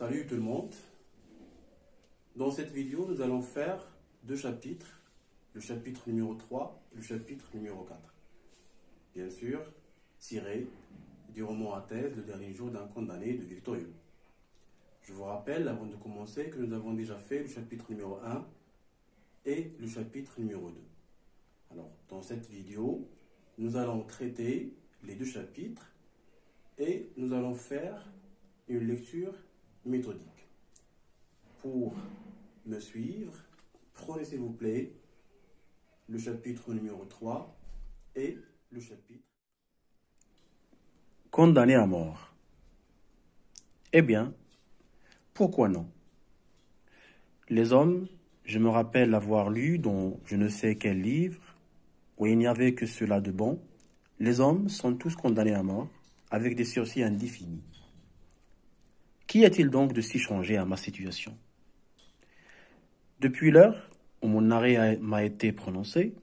Salut tout le monde. Dans cette vidéo, nous allons faire deux chapitres, le chapitre numéro 3 et le chapitre numéro 4. Bien sûr, tiré du roman à thèse, Le dernier jour d'un condamné de Victor Hugo. Je vous rappelle, avant de commencer, que nous avons déjà fait le chapitre numéro 1 et le chapitre numéro 2. Alors, dans cette vidéo, nous allons traiter les deux chapitres et nous allons faire une lecture méthodique. Pour me suivre, prenez s'il vous plaît le chapitre numéro 3 et le chapitre condamné à mort. Eh bien, pourquoi non? Les hommes, je me rappelle avoir lu dans je ne sais quel livre où il n'y avait que cela de bon, les hommes sont tous condamnés à mort avec des sursis indéfinis. Qu'y a-t-il donc de si changé à ma situation? Depuis l'heure où mon arrêt m'a été prononcé,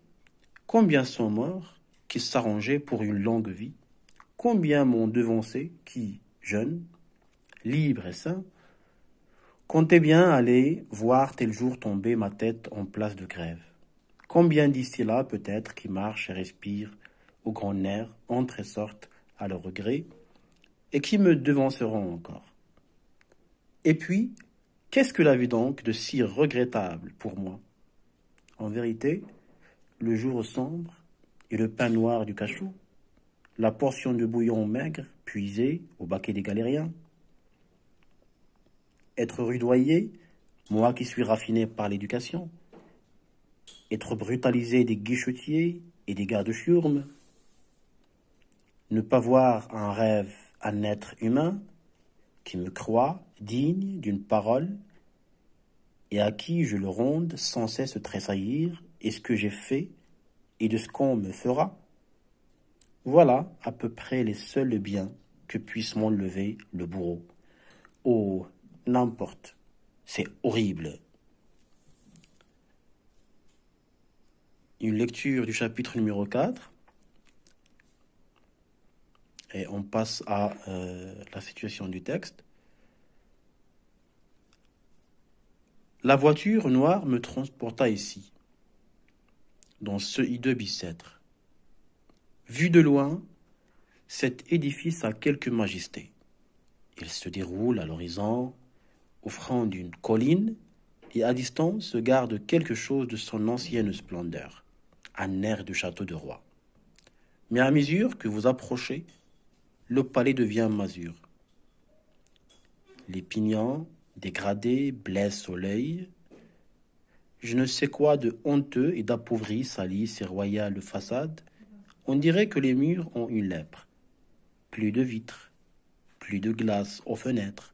combien sont morts qui s'arrangeaient pour une longue vie? Combien m'ont devancé qui, jeune, libre et sain, comptait bien aller voir tel jour tomber ma tête en place de grève? Combien d'ici là peut-être qui marchent et respirent au grand nerf, entrent et sortent à leur regret, et qui me devanceront encore? Et puis, qu'est-ce que la vie donc de si regrettable pour moi? En vérité, le jour sombre et le pain noir du cachot, la portion de bouillon maigre puisée au baquet des galériens. Être rudoyé, moi qui suis raffiné par l'éducation. Être brutalisé des guichetiers et des gardes-chiourmes. Ne pas voir un rêve un être humain qui me croit digne d'une parole et à qui je le ronde sans cesse tressaillir et ce que j'ai fait et de ce qu'on me fera. Voilà à peu près les seuls biens que puisse m'enlever le bourreau. Oh, n'importe, c'est horrible. Une lecture du chapitre numéro 4. Et on passe à la situation du texte. La voiture noire me transporta ici, dans ce hideux bicêtre. Vu de loin, cet édifice a quelque majesté. Il se déroule à l'horizon, offrant d'une colline, et à distance se garde quelque chose de son ancienne splendeur, un air de château de roi. Mais à mesure que vous approchez, le palais devient masure. Les pignons dégradés blessent au l'œil. Je ne sais quoi de honteux et d'appauvri salit ces royales façades. On dirait que les murs ont une lèpre. Plus de vitres, plus de glace aux fenêtres,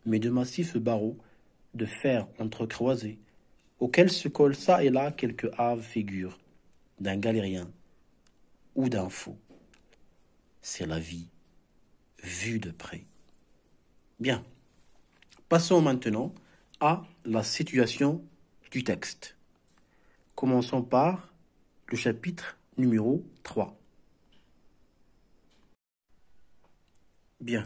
mais de massifs barreaux de fer entrecroisés, auxquels se colle ça et là quelque hâve figure d'un galérien ou d'un fou. C'est la vie, vue de près. Bien, passons maintenant à la situation du texte. Commençons par le chapitre numéro 3. Bien.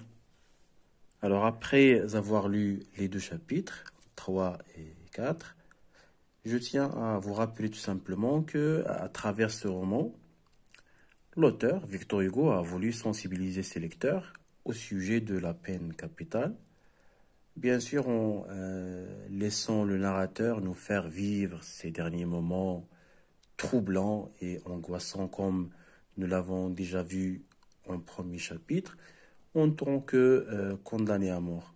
Alors après avoir lu les deux chapitres, 3 et 4, je tiens à vous rappeler tout simplement que, à travers ce roman, l'auteur, Victor Hugo, a voulu sensibiliser ses lecteurs au sujet de la peine capitale, bien sûr en laissant le narrateur nous faire vivre ces derniers moments troublants et angoissants comme nous l'avons déjà vu en premier chapitre, en tant que condamné à mort.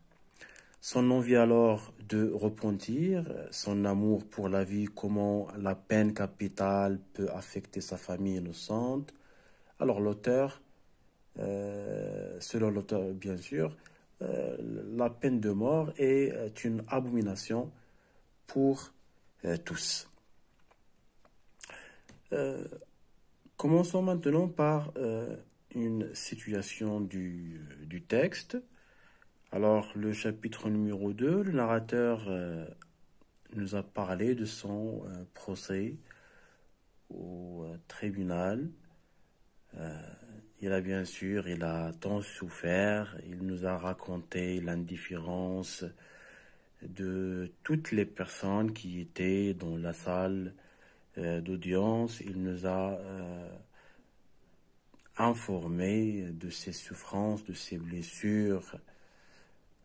Son envie alors de repentir, son amour pour la vie, comment la peine capitale peut affecter sa famille innocente. Alors l'auteur, selon l'auteur bien sûr, la peine de mort est une abomination pour tous. Commençons maintenant par une situation du texte. Alors, le chapitre numéro 2, le narrateur nous a parlé de son procès au tribunal. Il il a tant souffert, il nous a raconté l'indifférence de toutes les personnes qui étaient dans la salle d'audience. Il nous a informé de ses souffrances, de ses blessures.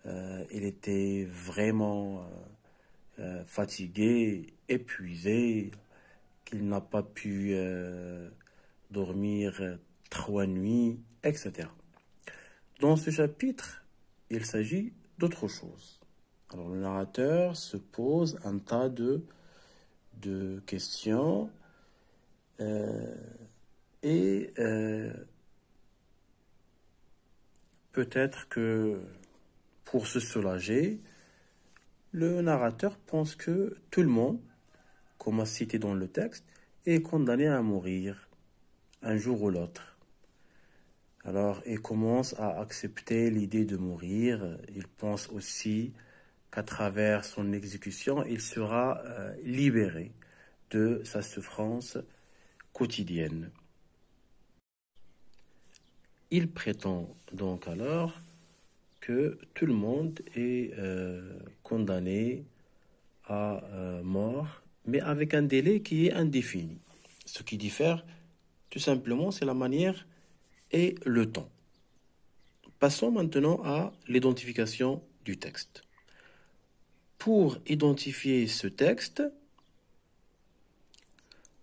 Il était vraiment fatigué, épuisé, qu'il n'a pas pu dormir 3 nuits, etc. Dans ce chapitre, il s'agit d'autre chose. Alors le narrateur se pose un tas de questions et peut-être que pour se soulager, le narrateur pense que tout le monde, comme cité dans le texte, est condamné à mourir un jour ou l'autre. Alors, il commence à accepter l'idée de mourir. Il pense aussi qu'à travers son exécution, il sera libéré de sa souffrance quotidienne. Il prétend donc alors que tout le monde est condamné à mort, mais avec un délai qui est indéfini. Ce qui diffère, tout simplement, c'est la manière et le temps. Passons maintenant à l'identification du texte. Pour identifier ce texte,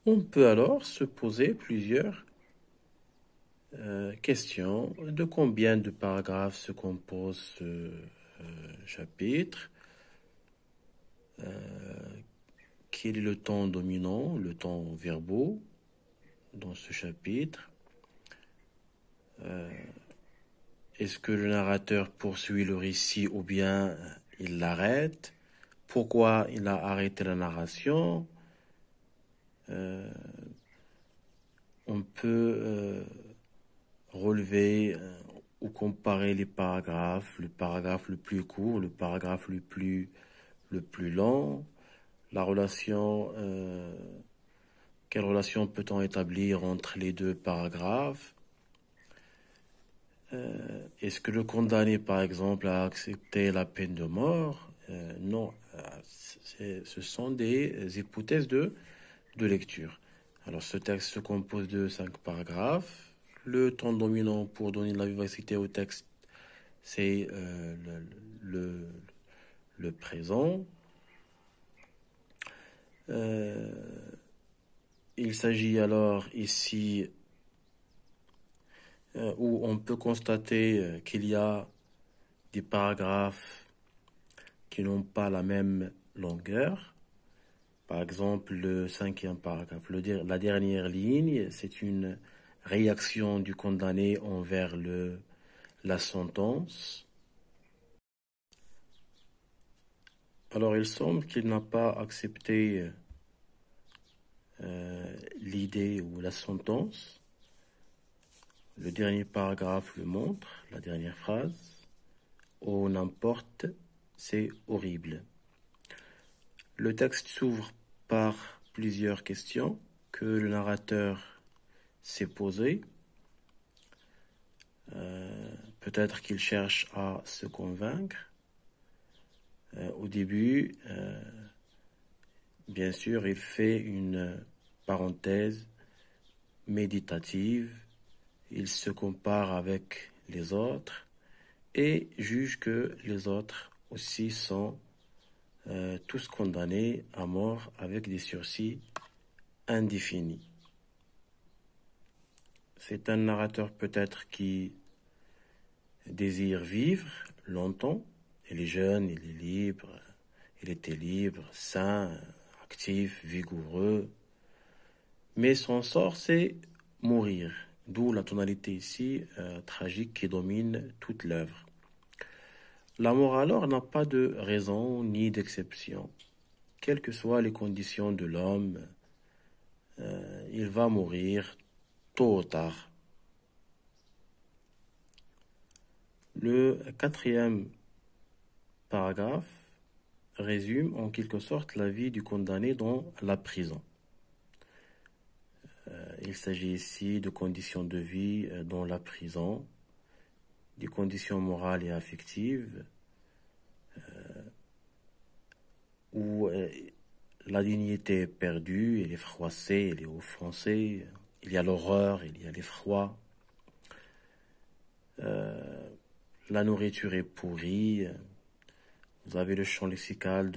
on peut alors se poser plusieurs questions de combien de paragraphes se compose ce chapitre, quel est le temps dominant, le temps verbaux dans ce chapitre, est-ce que le narrateur poursuit le récit ou bien il l'arrête, pourquoi il a arrêté la narration. On peut relever ou comparer les paragraphes, le paragraphe le plus court, le paragraphe le plus long, la relation, quelle relation peut-on établir entre les deux paragraphes. Est-ce que le condamné, par exemple, a accepté la peine de mort? Non, ce sont des hypothèses de lecture. Alors, ce texte se compose de 5 paragraphes. Le temps dominant pour donner de la vivacité au texte, c'est le présent. Il s'agit alors ici où on peut constater qu'il y a des paragraphes qui n'ont pas la même longueur. Par exemple, le 5e paragraphe, la dernière ligne, c'est une réaction du condamné envers la sentence. Alors, il semble qu'il n'a pas accepté l'idée ou la sentence. Le dernier paragraphe le montre, la dernière phrase. Oh, n'importe, c'est horrible. Le texte s'ouvre par plusieurs questions que le narrateur s'est posées. Peut-être qu'il cherche à se convaincre. Au début, bien sûr, il fait une parenthèse méditative. Il se compare avec les autres et juge que les autres aussi sont tous condamnés à mort avec des sursis indéfinis. C'est un narrateur peut-être qui désire vivre longtemps. Il est jeune, il est libre, il était libre, sain, actif, vigoureux. Mais son sort, c'est mourir. D'où la tonalité ici tragique qui domine toute l'œuvre. La mort alors n'a pas de raison ni d'exception. Quelles que soient les conditions de l'homme, il va mourir tôt ou tard. Le 4e paragraphe résume en quelque sorte la vie du condamné dans la prison. Il s'agit ici de conditions de vie dans la prison, des conditions morales et affectives, où la dignité est perdue, elle est froissée, elle est offensée, il y a l'horreur, il y a l'effroi, la nourriture est pourrie, vous avez le champ lexical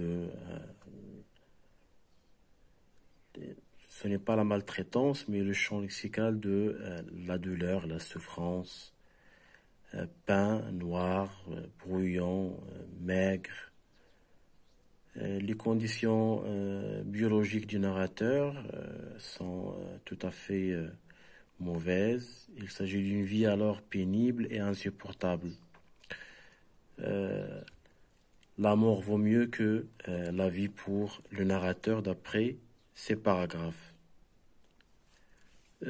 ce n'est pas la maltraitance, mais le champ lexical de la douleur, la souffrance, peint, noir, bruyant, maigre. Les conditions biologiques du narrateur sont tout à fait mauvaises. Il s'agit d'une vie alors pénible et insupportable. La mort vaut mieux que la vie pour le narrateur d'après ces paragraphes.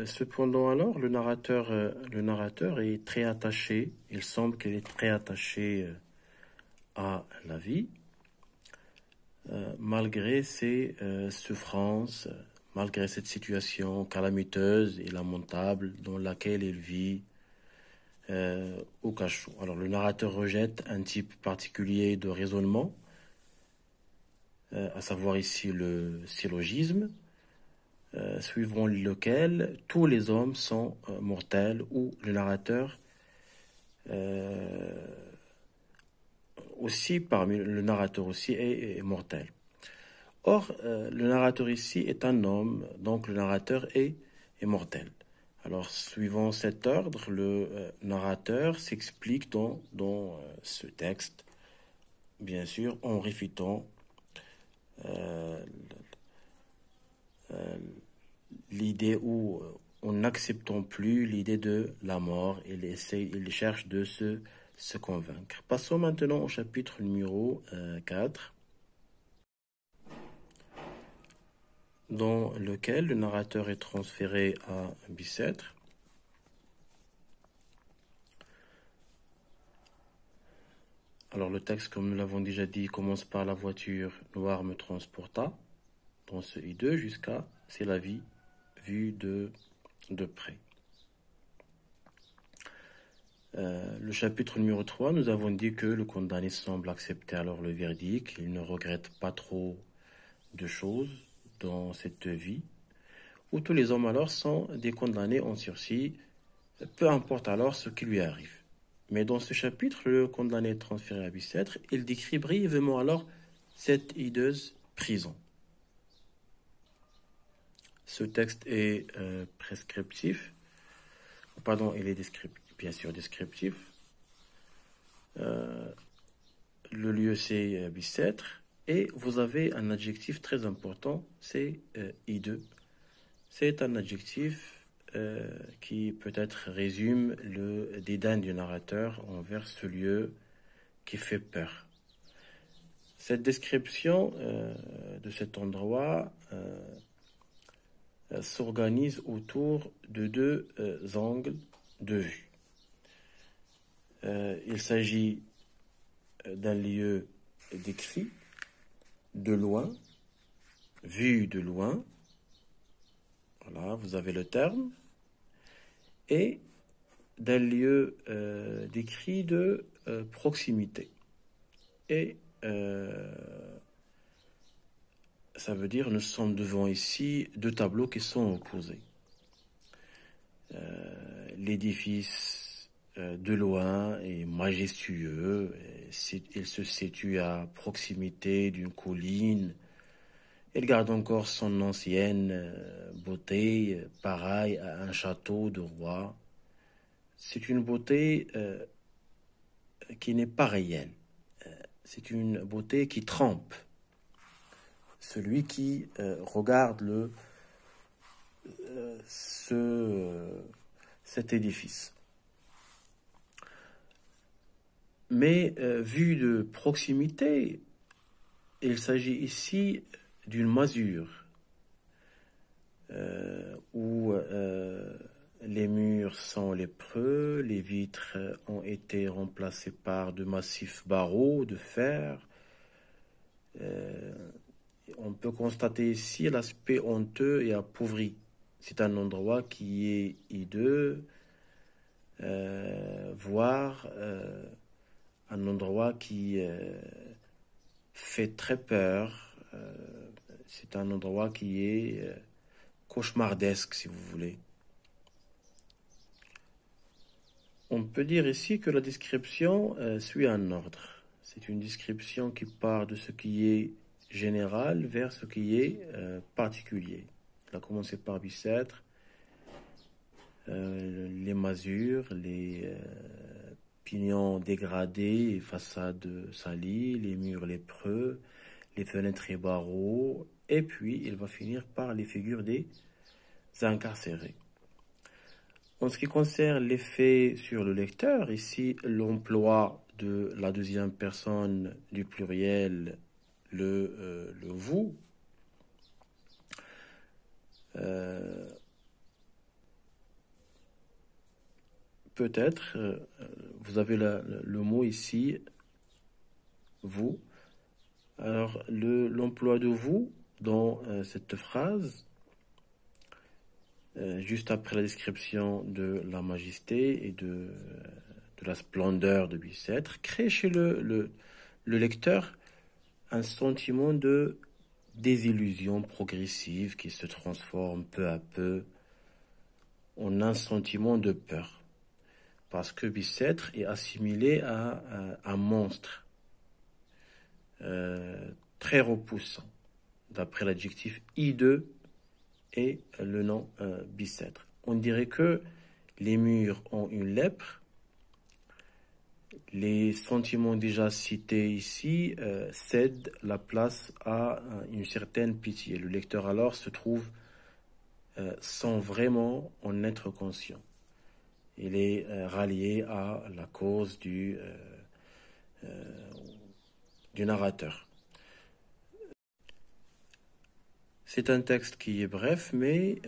Cependant alors, le narrateur est très attaché, il semble qu'il est très attaché à la vie, malgré ses souffrances, malgré cette situation calamiteuse et lamentable dans laquelle il vit au cachot. Alors le narrateur rejette un type particulier de raisonnement, à savoir ici le syllogisme, suivant lequel tous les hommes sont mortels, ou le narrateur aussi, parmi le narrateur aussi est mortel. Or, le narrateur ici est un homme, donc le narrateur est mortel. Alors, suivant cet ordre, le narrateur s'explique dans ce texte, bien sûr, en réfutant l'idée ou en n'acceptant plus l'idée de la mort. Il cherche de se convaincre. Passons maintenant au chapitre numéro 4, dans lequel le narrateur est transféré à Bicêtre. Alors le texte, comme nous l'avons déjà dit, commence par la voiture noire me transporta dans ce I2 jusqu'à c'est la vie vue de près. Le chapitre numéro 3, nous avons dit que le condamné semble accepter alors le verdict, il ne regrette pas trop de choses dans cette vie, où tous les hommes alors sont des condamnés en sursis, peu importe alors ce qui lui arrive. Mais dans ce chapitre, le condamné est transféré à Bicêtre, il décrit brièvement alors cette hideuse prison. Ce texte est prescriptif, pardon, il est bien sûr descriptif. Le lieu c'est Bicêtre, et vous avez un adjectif très important, c'est hideux. C'est un adjectif qui peut-être résume le dédain du narrateur envers ce lieu qui fait peur. Cette description de cet endroit s'organise autour de deux angles de vue. Il s'agit d'un lieu décrit de loin, vu de loin. Voilà, vous avez le terme. Et d'un lieu décrit de proximité. Et ça veut dire nous sommes devant ici deux tableaux qui sont opposés. L'édifice de loin est majestueux, il se situe à proximité d'une colline, il garde encore son ancienne beauté, pareil à un château de roi. C'est une beauté qui n'est pas réelle, c'est une beauté qui trompe celui qui regarde cet édifice. Mais vu de proximité, il s'agit ici d'une masure où les murs sont lépreux, les vitres ont été remplacées par de massifs barreaux de fer. On peut constater ici l'aspect honteux et appauvri C'est un endroit qui est hideux, voire un endroit qui fait très peur. C'est un endroit qui est cauchemardesque, si vous voulez. On peut dire ici que la description suit un ordre. C'est une description qui part de ce qui est général vers ce qui est particulier. Il a commencé par Bicêtre, les masures, les pignons dégradés, façades salies, les murs lépreux, les fenêtres et barreaux, et puis il va finir par les figures des incarcérés. En ce qui concerne l'effet sur le lecteur, ici l'emploi de la deuxième personne du pluriel, le vous, peut-être, vous avez le mot ici, vous. Alors, l'emploi de vous dans cette phrase, juste après la description de la majesté et de la splendeur de Bicêtre, crée chez le lecteur un sentiment de désillusion progressive qui se transforme peu à peu en un sentiment de peur. Parce que Bicêtre est assimilé à un monstre très repoussant, d'après l'adjectif hideux et le nom Bicêtre. On dirait que les murs ont une lèpre. Les sentiments déjà cités ici cèdent la place à une certaine pitié. Le lecteur alors se trouve sans vraiment en être conscient. Il est rallié à la cause du narrateur. C'est un texte qui est bref, mais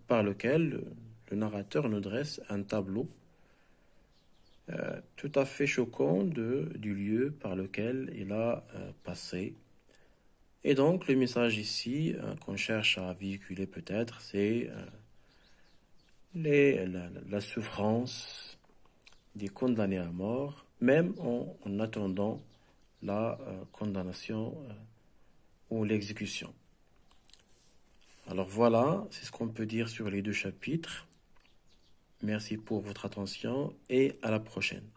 par lequel le narrateur nous dresse un tableau tout à fait choquant du lieu par lequel il a passé. Et donc, le message ici qu'on cherche à véhiculer peut-être, c'est la souffrance des condamnés à mort, même en attendant la condamnation ou l'exécution. Alors voilà, c'est ce qu'on peut dire sur les deux chapitres. Merci pour votre attention et à la prochaine.